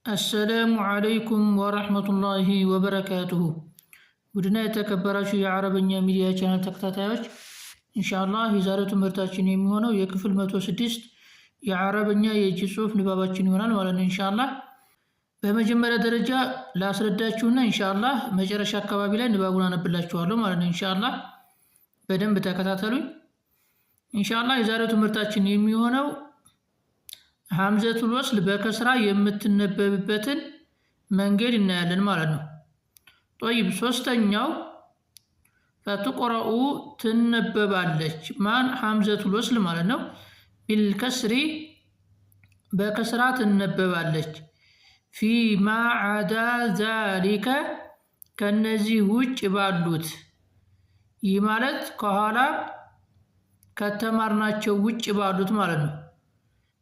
السلام عليكم ورحمة الله وبركاته. ودنا የተከበራችሁ የአረበኛ ሚዲያ ቻናል ተከታታዮች ኢንሻአላህ የዛሬው ትምህርታችን የሚሆነው የክፍል 106 የአረበኛ የእጅ ጽሑፍ ንባባችን ይሆናል ማለት ነው ኢንሻአላህ። በመጀመሪያ ደረጃ ላስረዳችሁና ኢንሻአላህ መጨረሻ አካባቢ ላይ ንባቡን አነብላችኋለሁ ማለት ነው ኢንሻአላህ። በደንብ ተከታተሉኝ ኢንሻአላህ። የዛሬው ትምህርታችን የሚሆነው ሐምዘቱል ወስል በከስራ የምትነበብበትን መንገድ እናያለን ማለት ነው። طيب ሶስተኛው ፈትቆራኡ ትነበባለች ማን ሐምዘቱል ወስል ማለት ነው። ቢልከስሪ በከስራ ትነበባለች። ፊማ ዓዳ ዛሊከ ከነዚህ ውጭ ባሉት። ይህ ማለት ከኋላ ከተማርናቸው ውጭ ባሉት ማለት ነው።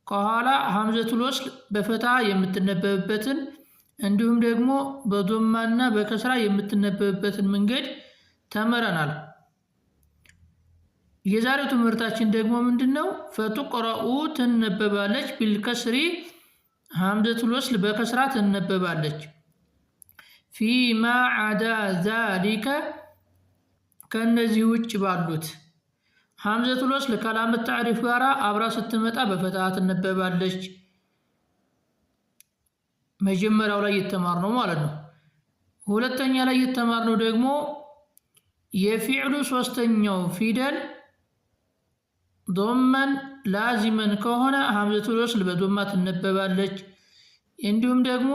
ከኋላ ሐምዘቱል ወስል በፈታ የምትነበብበትን እንዲሁም ደግሞ በዶማና በከስራ የምትነበብበትን መንገድ ተመረናል። የዛሬው ትምህርታችን ደግሞ ምንድነው? ፈትቆራኡ ትነበባለች ቢልከስሪ ሐምዘቱል ወስል በከስራ ትነበባለች። ፊማ ዓዳ ዛሊከ ከነዚህ ውጭ ባሉት። ሐምዘቱል ወስል ከላመት ተዕሪፍ ጋራ አብራ ስትመጣ በፈታ ትነበባለች። መጀመሪያው ላይ የተማርነው ማለት ነው። ሁለተኛ ላይ የተማርነው ደግሞ የፊዕሉ ሶስተኛው ፊደል ዶመን ላዚመን ከሆነ ሐምዘቱል ወስል በዶማ ትነበባለች። እንዲሁም ደግሞ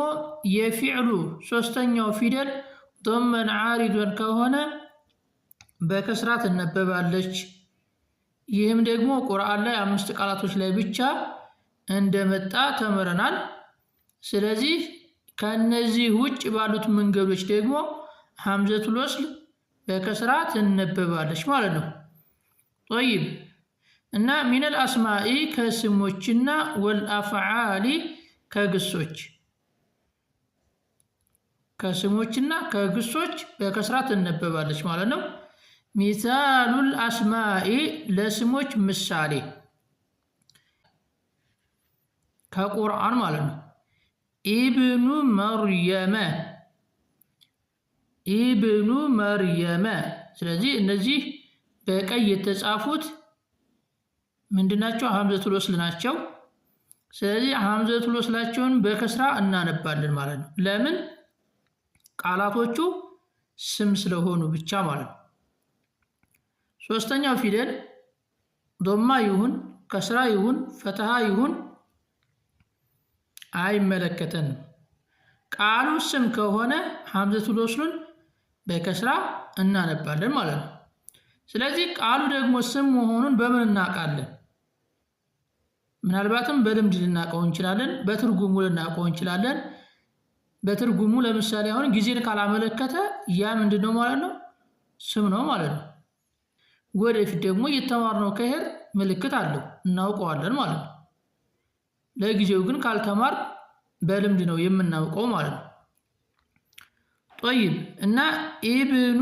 የፊዕሉ ሶስተኛው ፊደል ዶመን ዓሪዶን ከሆነ በከስራ ትነበባለች። ይህም ደግሞ ቁርአን ላይ 5 ቃላቶች ላይ ብቻ እንደመጣ ተምረናል። ስለዚህ ከነዚህ ውጭ ባሉት መንገዶች ደግሞ ሐምዘቱል ወስል በከስራ ትነበባለች ማለት ነው። طيب እና ሚነል አስማኢ ከስሞችና ወልአፍዓሊ ከግሶች ከስሞችና ከግሶች በከስራ ትነበባለች ማለት ነው። ሚሳሉል አስማኢ ለስሞች ምሳሌ ከቁርአን ማለት ነው። ኢብኑ መርየመ ኢብኑ መርየመ። ስለዚህ እነዚህ በቀይ የተጻፉት ምንድናቸው? ሐምዘቱል ወስል ናቸው። ስለዚህ ሐምዘቱል ወስላቸውን በከስራ እናነባለን ማለት ነው። ለምን? ቃላቶቹ ስም ስለሆኑ ብቻ ማለት ነው። ሶስተኛው ፊደል ዶማ ይሁን ከስራ ይሁን ፈትሃ ይሁን አይመለከተንም። ቃሉ ስም ከሆነ ሐምዘቱል ወስሉን በከስራ እናነባለን ማለት ነው። ስለዚህ ቃሉ ደግሞ ስም መሆኑን በምን እናውቃለን? ምናልባትም በልምድ ልናውቀው እንችላለን፣ በትርጉሙ ልናውቀው እንችላለን። በትርጉሙ ለምሳሌ አሁን ጊዜን ካላመለከተ ያ ምንድነው ማለት ነው? ስም ነው ማለት ነው። ወደፊት ደግሞ እየተማርነው ከሄድ ምልክት አለው እናውቀዋለን ማለት ነው። ለጊዜው ግን ካልተማር በልምድ ነው የምናውቀው ማለት ነው። طيب እና ኢብኑ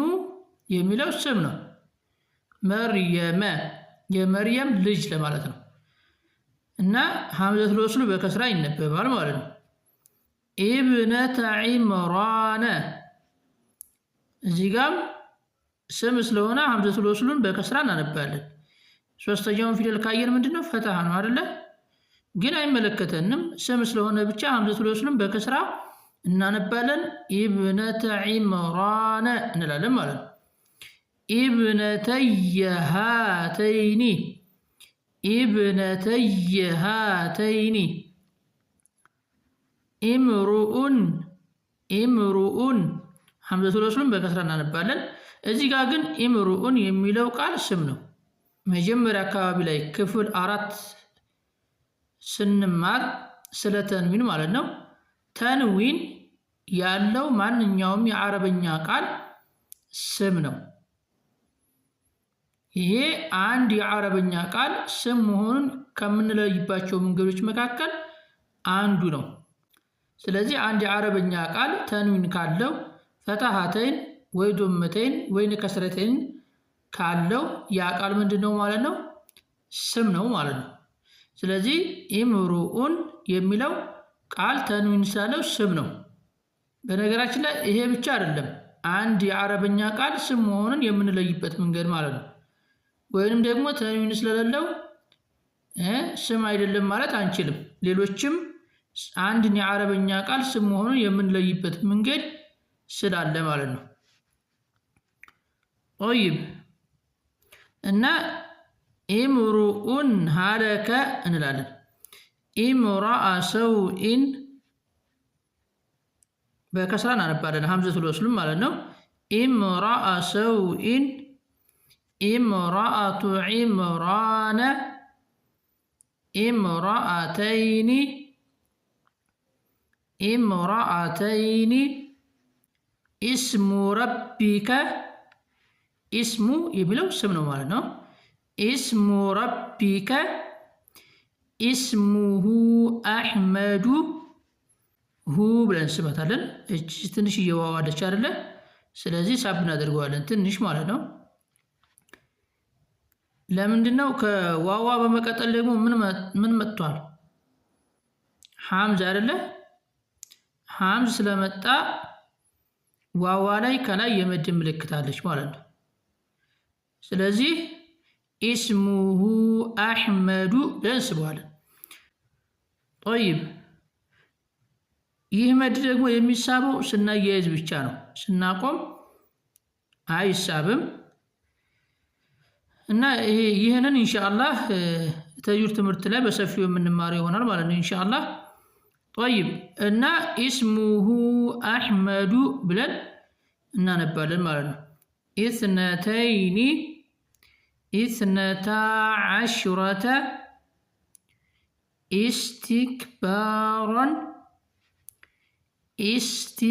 የሚለው ስም ነው። መርየመ የመርየም ልጅ ለማለት ነው። እና ሐምዘቱል ወስሉ በከስራ ይነበባል ማለት ነው። ኢብነተ ዒምራነ እዚህ ጋር ስም ስለሆነ ሐምዘቱል ወስሉን በከስራ እናነባለን። ሶስተኛውን ፊደል ካየን ምንድነው? ፈትሃ ነው አይደለ? ግን አይመለከተንም። ስም ስለሆነ ብቻ ሐምዘቱል ወስሉን በከስራ እናነባለን። ኢብነተ ዒምራነ እንላለን ማለት ነው። ኢብነተየ ሃተይኒ ኢብነተየ ሃተይኒ። ኢምሩኡን ኢምሩኡን ሐምዘቱል ወስሉን በከስራ እናነባለን። እዚህ ጋር ግን ኢምሩኡን የሚለው ቃል ስም ነው። መጀመሪያ አካባቢ ላይ ክፍል 4 ስንማር ስለ ተንዊን ማለት ነው። ተንዊን ያለው ማንኛውም የአረበኛ ቃል ስም ነው። ይሄ አንድ የአረበኛ ቃል ስም መሆኑን ከምንለይባቸው መንገዶች መካከል አንዱ ነው። ስለዚህ አንድ የአረበኛ ቃል ተንዊን ካለው ፈትሃተይን ወይ ዶመተይን ወይ ከስረተይን ካለው ያ ቃል ምንድነው ማለት ነው? ስም ነው ማለት ነው። ስለዚህ ኢምሩኡን የሚለው ቃል ተንዊን ስላለው ስም ነው። በነገራችን ላይ ይሄ ብቻ አይደለም፣ አንድ የአረበኛ ቃል ስም መሆኑን የምንለይበት መንገድ ማለት ነው። ወይንም ደግሞ ተንዊን ስለሌለው ስም አይደለም ማለት አንችልም። ሌሎችም አንድን የአረበኛ ቃል ስም መሆኑን የምንለይበት መንገድ ስላለ ማለት ነው። ጠይብ እና ኢምሩኡን ሀለከ እንላለን። ኢምራአ ሰውኢን በከስራ እናነባለን፣ ሀምዘቱል ወስሉም ማለት ነው። ኢምራአ ሰውኢን፣ ኢምራአቱ ዒምራነ፣ ኢምራአተይኒ፣ ኢምራአተይኒ፣ ኢስሙ ረቢከ፣ ኢስሙ የሚለው ስም ነው ማለት ነው። ኢስሙ ረቢከ፣ ኢስሙሁ አሕመዱ፣ ሁ ብለን ስመታለን። እቺ ትንሽ እየዋዋለች አይደለ? ስለዚህ ሳብ እናደርገዋለን ትንሽ ማለት ነው። ለምንድን ነው? ከዋዋ በመቀጠል ደግሞ ምን መጥቷል? ሐምዝ አይደለ? ሐምዝ ስለመጣ ዋዋ ላይ ከላይ የመድ ምልክት አለች ማለት ነው። ስለዚህ ኢስሙሁ አሕመዱ ብለን እንስበዋለን። ጠይብ ይህ መድ ደግሞ የሚሳበው ስናያይዝ ብቻ ነው፣ ስናቆም አይሳብም። እና ይህንን ኢንሻአላህ ተጅዊድ ትምህርት ላይ በሰፊው የምንማረው ይሆናል ማለት ነው ኢንሻአላህ። ጠይብ እና ኢስሙሁ አሕመዱ ብለን እናነባለን ማለት ነው። ኢስነተይኒ፣ ኢስነታ ዐሽረተ፣ ኢስቲክባራን፣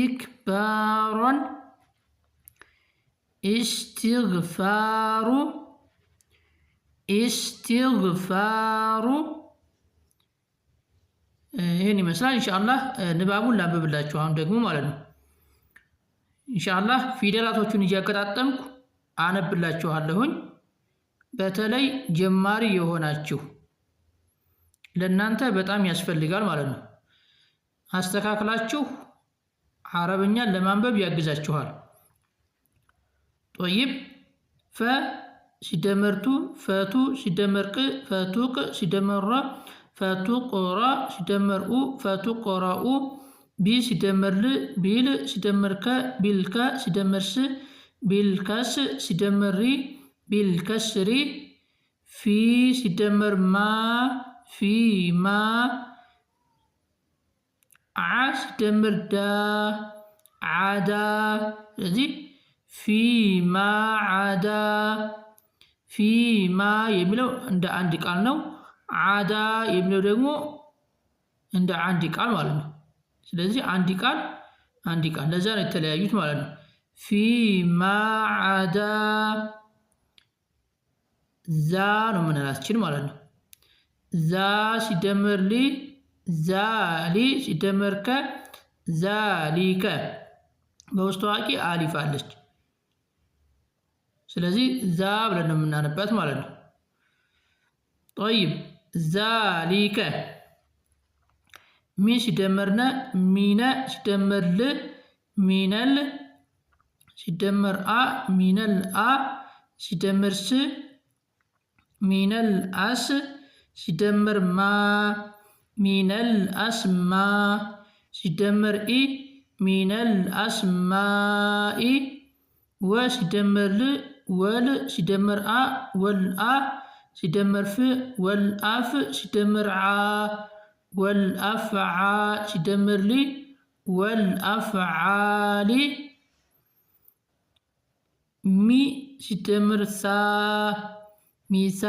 ኢስቲክባራን፣ ኢስቲግፋሩ፣ ኢስቲግፋሩ። ይህን ይመስላል ኢንሻአላህ። ንባቡን ላንብብላችሁ አሁን ደግሞ ማለት ነው ኢንሻአላህ። ፊደላቶቹን እያገጣጠምኩ አነብላችኋለሁኝ። በተለይ ጀማሪ የሆናችሁ ለእናንተ በጣም ያስፈልጋል ማለት ነው። አስተካክላችሁ አረብኛን ለማንበብ ያግዛችኋል። ጠይብ ፈ ሲደመርቱ፣ ፈቱ ሲደመርቅ፣ ፈቱቅ ሲደመራ፣ ፈቱቆራ ሲደመርኡ፣ ፈቱቆራኡ፣ ቢ ሲደመርል፣ ቢል ሲደመርከ፣ ቢልከ ሲደመርስ፣ ቢልከስ ሲደመሪ፣ ቢልከስሪ፣ ፊ ሲደመር ማ፣ ፊማ፣ ዓ ሲደመር ዳ፣ ዓዳ። ስለዚህ ፊማ ዓዳ፣ ፊማ የሚለው እንደ አንድ ቃል ነው። ዓዳ የሚለው ደግሞ እንደ አንድ ቃል ማለት ነው። ስለዚህ አንድ ቃል አንድ ቃል፣ ለዛ ነው የተለያዩት ማለት ነው። ፊማ ዓዳ ዛ ነው የምንላችን ማለት ነው። ዛ ሲደመር ሊ፣ ዛሊ ሲደመርከ፣ ዛሊከ። በውስጥ ታዋቂ አሊፍ አለች። ስለዚህ ዛ ብለን ነው የምናነባት ማለት ነው። ጠይብ ዛሊከ። ሚ ሲደመርነ፣ ሚነ ሲደመር ል፣ ሚነል ሲደመር አ፣ ሚነል አ ሲደመር ስ፣ ሚነል አስ ሲደመር ማ፣ ሚነል አስማ ሲደመር ኢ፣ ሚነል አስማኢ። ወ ሲደመር ል፣ ወል ሲደመር አ፣ ወልአ ሲደመር ፍ፣ ወልአፍ ሲደመር ዓ፣ ወልአፍዓ ሲደመር ሊ፣ ወልአፍዓሊ። ሚ ሲደመር ሳ፣ ሚሳ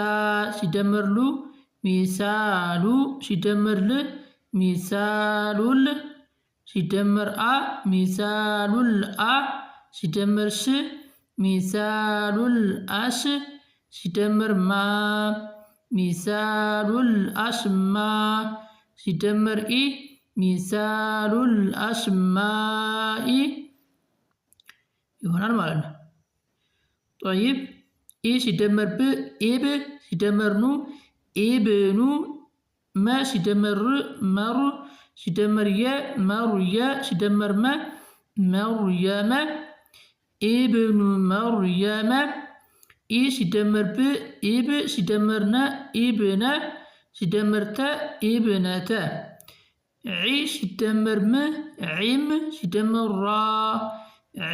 ሲደመር ሉ፣ ሚሳሉ ሲደመር ል፣ ሚሳሉል ሲደመር አ፣ ሚሳሉል አ ሲደመር ስ፣ ሚሳሉል አስ ሲደመር ማ፣ ሚሳሉል አስማ ሲደመር ኢ፣ ሚሳሉል አስማኢ ይሆናል ማለት ነው። ጠይብ ኢ ሲደመር ብ፣ ኢብ ሲደመር ኑ፣ ኢብኑ፣ መ ሲደመር መሩ ሲደመር የ መርየ ሲደመር መ መርየመ ኢብኑ መርየመ ኢ ሲደመር ብ ኢብ ሲደመር ነ ኢብነ ሲደመር ተ ኢብነተ ዒ ሲደመር ም ዒም ሲደመር ራ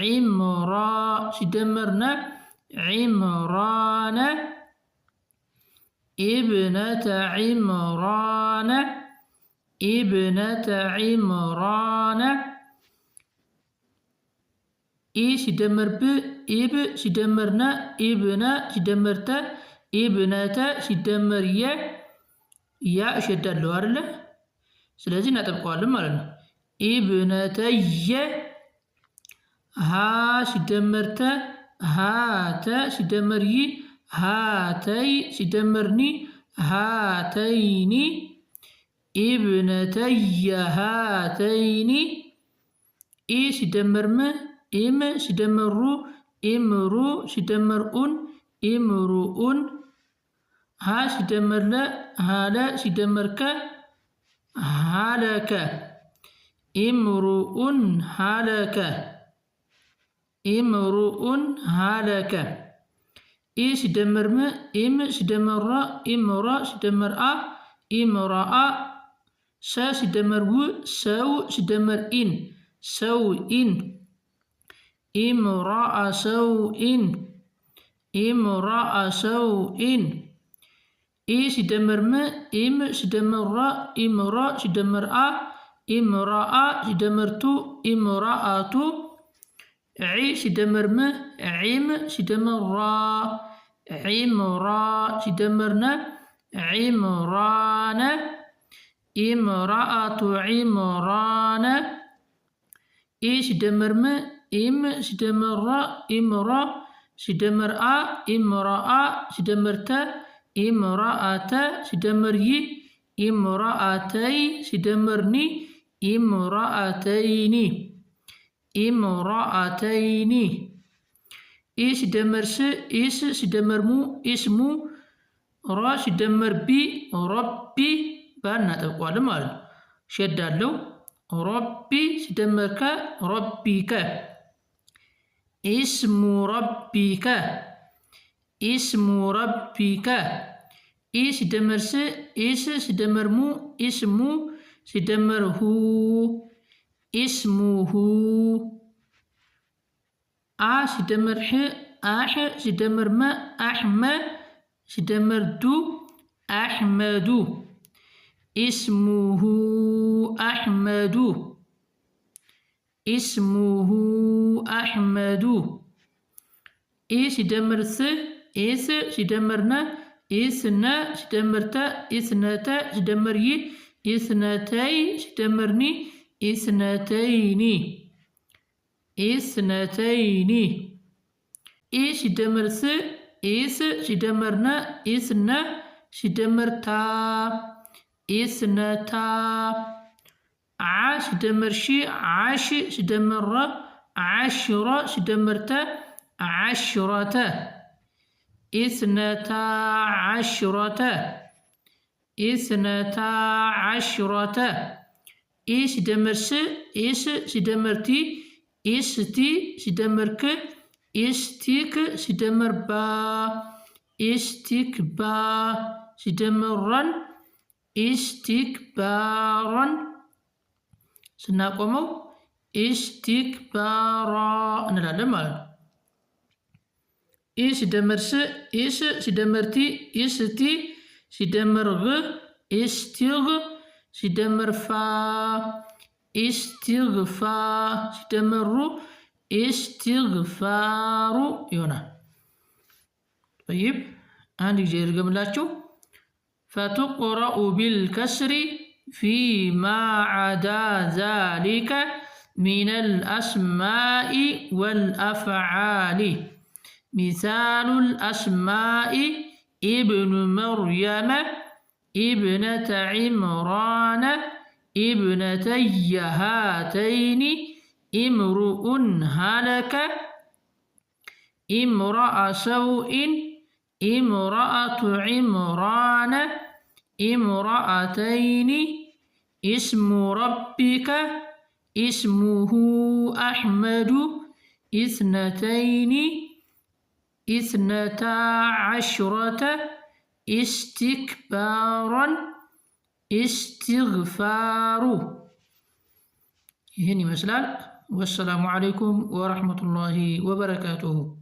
ዒምራ ሲደመር ነ ዒምራነ ኢብነተ ዒምራነ ኢብነተ ዒምራነ ኢ ሲደመር ብ ኢብ ሲደመር ነ ኢብነ ሲደመር ተ ኢብነተ ሲደመር የ ያ እሸዳለሁ አይደለ? ስለዚህ እናጠብቀዋለን ማለት ነው። ኢብነተየ ሃ ሲደመር ተ ሃተ ሲደመር ይ ሃተይ ሲደመር ኒ ሃተይኒ ኢብነተየ ሃተይኒ ኢ ሲደመር ም ኢም ሲደመር ሩ ኢምሩ ሲደመር ኡን ኢምሩኡን ሃ ሲደመር ለ ሃለ ሲደመር ከ ሃለከ ኢምሩኡን ሃለከ ኢምሩኡን ሃለከ ኢ ሲደመር ም ኢም ሲደመር ራ ኢምራ ሲደመር አ ኢምራአ ሰ ሲደመር ው ሰው ሲደመር ኢን ሰውኢን ኢምራአ ሰውኢን ኢምራአ ሰውኢን ኢ ሲደመር ም ኢም ሲደመር ራ ኢምራ ሲደመር አ ኢምራአ ሲደመር ቱ ኢምራአቱ ዒ ሲደመር ም ዒም ሲደመር ራ ዒምራ ሲደመር ነ ዒምራነ ኢምራአቱ ዒምራነ ኢ ሲደመር ም ኢም ሲደመር ራ ኢምራ ሲደመር አ ኢምራአ ሲደመር ተ ኢምራአተ ሲደመር ይ ኢምራአተይ ሲደመር ኒ ኢምራአተይኒ ኢምራአተይኒ ኢ ሲደመር ስ ኢስ ሲደመር ሙ ኢስሙ ራ ሲደመር ቢ ረቢ ባል እናጠብቀዋለን ማለት ነው። ሸዳለው ረቢ ሲደመር ከ ረቢከ ኢስሙ ረቢከ ኢስሙ ረቢከ ኢ ሲደመር ስ ኢስ ሲደመር ሙ ኢስሙ ሲደመር ሁ ኢስሙሁ አ ሲደመር ሕ አሕ ሲደመር መ አሕመ ሲደመር ዱ አሕመዱ ኢስሙሁ አሕመዱ ኢስሙሁ አሕመዱ ኢ ሲደመር ስ ኢስ ሲደመር ነ ኢስነ ሲደመር ተ ኢስነተ ሲደመር ይ ኢስነተይ ሲደመር ኒ ኢስነተይኒ ኢስነተይኒ ኢ ሲደመር ስ ኢስ ሲደመር ነ ኢስነ ሲደመር ታ ኢስነታ ዓ ሲደመር ሺ ዓሽ ሲደመር ረ ዓሽረ ሲደመር ተ ዓሽረተ ኢስነታ ዓሽረተ ኢስነታ ዓሽረተ ኢ ሲደመር ስ ኢስ ሲደመር ቲ ኢስቲ ሲደመር ክ ኢስቲክ ሲደመር ባ ኢስቲክ ባ ሲደመር ረን ኢስቲክ ባረን ስናቆመው ኢስቲክ ባራ እንላለን ማለት ነው። ኢ ሲደመር ስ ኢስ ሲደመር ቲ ኢስቲ ሲደመር ግ ኢስቲግ ሲደመር ፋ ኢስቲግፋ ሲደመሩ ኢስቲግፋሩ ይሆናል። ጠይብ አንድ ጊዜ ይርገምላችሁ። ፈቱቅረኡ ቢልከስሪ ፊማ ዓዳ ዛሊከ ሚነል አስማኢ ወልአፍዓሊ ሚሳሉል አስማኢ ኢብኑ መርየመ ኢብነተ ዒምራነ ኢብነተየ ሃተይኒ ኢምሩኡን ሃለከ ኢምራአ ሰውኢን ኢምራአቱ ዒምራነ ኢምራአተይኒ اسم ربك اسمه أحمد 12 استكبارا استغفار. ይህን ይመስላል። ወሰላሙ አለይኩም ወረሕመቱላሂ ወበረካቱሁ።